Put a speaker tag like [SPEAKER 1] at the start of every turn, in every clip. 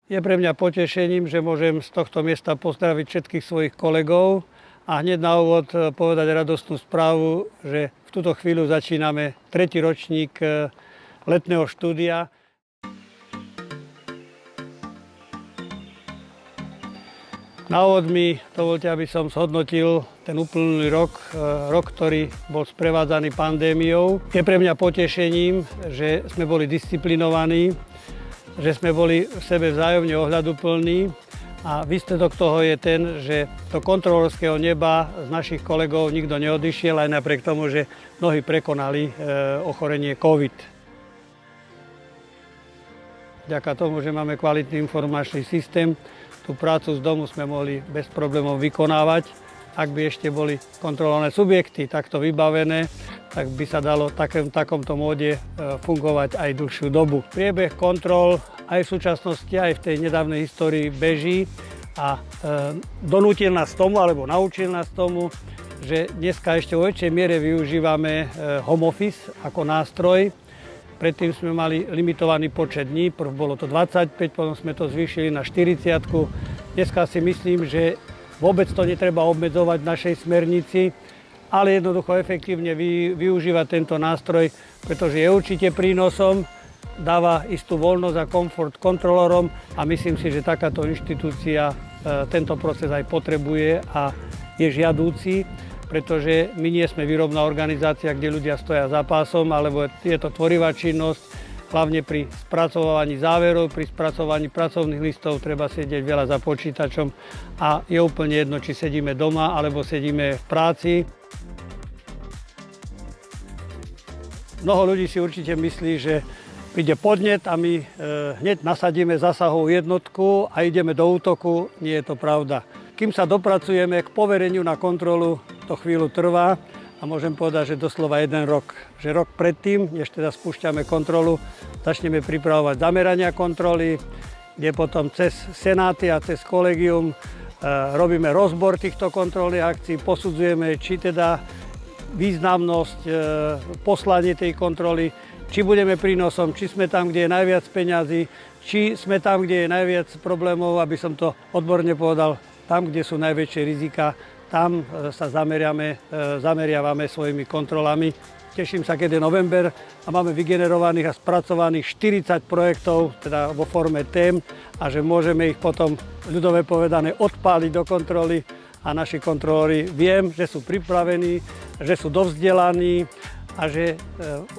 [SPEAKER 1] Je pre mňa potešením, že môžem z tohto miesta pozdraviť všetkých svojich kolegov a hneď na úvod povedať radostnú správu, že v túto chvíľu začíname 3. ročník letného štúdia. Na úvod mi dovoľte, aby som zhodnotil ten uplynulý rok, ktorý bol sprevádzaný pandémiou. Je pre mňa potešením, že sme boli disciplinovaní, že sme boli v sebe vzájomne ohľaduplní a výsledok toho je ten, že do kontrolorského neba z našich kolegov nikto neodišiel, aj napriek tomu, že mnohí prekonali ochorenie COVID. Vďaka tomu, že máme kvalitný informačný systém, tú prácu z domu sme mohli bez problémov vykonávať. Ak by ešte boli kontrolované subjekty takto vybavené, tak by sa dalo v takomto móde fungovať aj dlhšiu dobu. Priebeh kontrol aj v súčasnosti, aj v tej nedávnej histórii beží a donútil nás tomu, alebo naučil nás tomu, že dneska ešte vo väčšej miere využívame home office ako nástroj. Predtým sme mali limitovaný počet dní, prv bolo to 25, potom sme to zvýšili na 40. Dneska si myslím, že vôbec to netreba obmedzovať v našej smernici, ale jednoducho efektívne využívať tento nástroj, pretože je určite prínosom, dáva istú voľnosť a komfort kontrolorom a myslím si, že takáto inštitúcia tento proces aj potrebuje a je žiadúci, pretože my nie sme výrobná organizácia, kde ľudia stoja za pásom, alebo je to tvorivá činnosť, hlavne pri spracovaní záverov, pri spracovaní pracovných listov treba sedieť veľa za počítačom a je úplne jedno, či sedíme doma, alebo sedíme v práci. Mnoho ľudí si určite myslí, že príde podnet a my hneď nasadíme zásahovú jednotku a ideme do útoku. Nie je to pravda. Kým sa dopracujeme k povereniu na kontrolu, to chvíľu trvá a môžem povedať, že doslova 1 rok. Že rok predtým, než teda spúšťame kontrolu, začneme pripravovať zamerania kontroly, kde potom cez senáty a cez kolegium robíme rozbor týchto kontrolných akcií, posudzujeme, či teda významnosť, poslanie tej kontroly, či budeme prínosom, či sme tam, kde je najviac peňazí, či sme tam, kde je najviac problémov, aby som to odborne povedal, tam, kde sú najväčšie rizika, tam sa zameriavame svojimi kontrolami. Teším sa, keď je november a máme vygenerovaných a spracovaných 40 projektov, teda vo forme tém a že môžeme ich potom ľudové povedané odpáliť do kontroly a naši kontrolóri viem, že sú pripravení, že sú dovzdelaní a že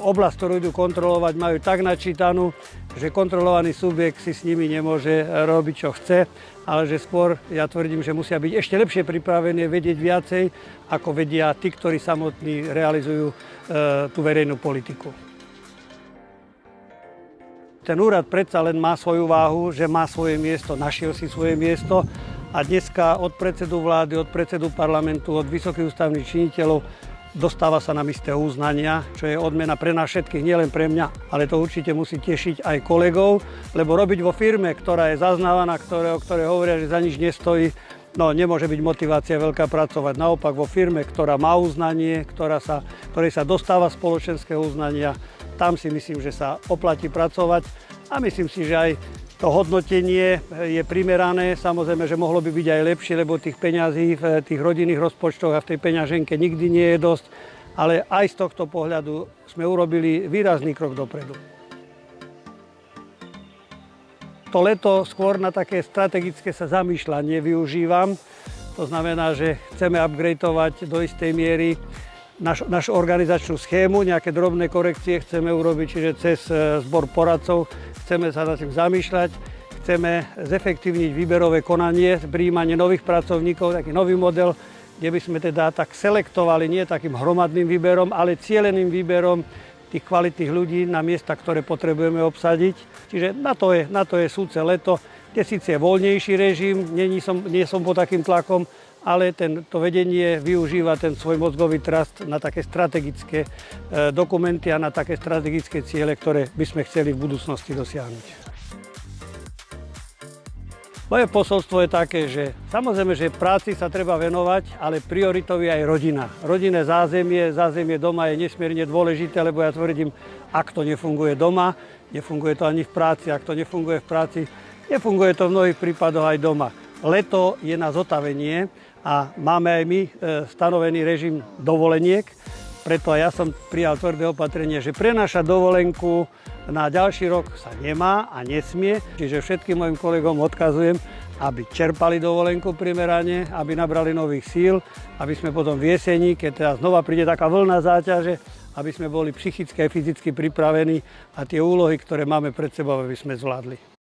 [SPEAKER 1] oblasť, ktorú idú kontrolovať, majú tak načítanú, že kontrolovaný subjekt si s nimi nemôže robiť, čo chce, ale že skôr, ja tvrdím, že musia byť ešte lepšie pripravení, vedieť viacej, ako vedia tí, ktorí samotní realizujú tú verejnú politiku. Ten úrad predsa len má svoju váhu, že má svoje miesto, našiel si svoje miesto a dneska od predsedu vlády, od predsedu parlamentu, od vysokých ústavných činiteľov dostáva sa nám isté uznania, čo je odmena pre nás všetkých, nielen pre mňa, ale to určite musí tešiť aj kolegov, lebo robiť vo firme, ktorá je zaznávaná, o ktorej hovoria, že za nič nestojí, no nemôže byť motivácia veľká pracovať. Naopak vo firme, ktorá má uznanie, ktorej sa dostáva spoločenského uznania, tam si myslím, že sa oplatí pracovať a myslím si, že aj to hodnotenie je primerané, samozrejme, že mohlo by byť aj lepšie, lebo tých peňazí v tých rodinných rozpočtoch a v tej peňaženke nikdy nie je dosť, ale aj z tohto pohľadu sme urobili výrazný krok dopredu. To leto skôr na také strategické sa zamýšľanie využívam, to znamená, že chceme upgradeovať do istej miery našu organizačnú schému, nejaké drobné korekcie chceme urobiť, čiže cez zbor poradcov chceme sa nad tým zamýšľať, chceme zefektívniť výberové konanie, prijímanie nových pracovníkov, taký nový model, kde by sme teda tak selektovali nie takým hromadným výberom, ale cieleným výberom tých kvalitných ľudí na miesta, ktoré potrebujeme obsadiť. Čiže na to je súce leto, kde síce je voľnejší režim, nie som pod takým tlakom, ale to vedenie využíva ten svoj mozgový trast na také strategické dokumenty a na také strategické ciele, ktoré by sme chceli v budúcnosti dosiahnuť. Moje posolstvo je také, že samozrejme, že práci sa treba venovať, ale prioritou je aj rodina. Rodinné zázemie doma je nesmierne dôležité, lebo ja tvrdím, ak to nefunguje doma, nefunguje to ani v práci. Ak to nefunguje v práci, Nefunguje to v mnohých prípadoch aj doma. Leto je na zotavenie a máme aj my stanovený režim dovoleniek, preto aj ja som prijal tvrdé opatrenie, že prenášať dovolenku na ďalší rok sa nemá a nesmie. Čiže všetkým mojim kolegom odkazujem, aby čerpali dovolenku primerane, aby nabrali nových síl, aby sme potom v jeseni, keď teda znova príde taká vlna záťaže, aby sme boli psychicky a fyzicky pripravení a tie úlohy, ktoré máme pred sebou, aby sme zvládli.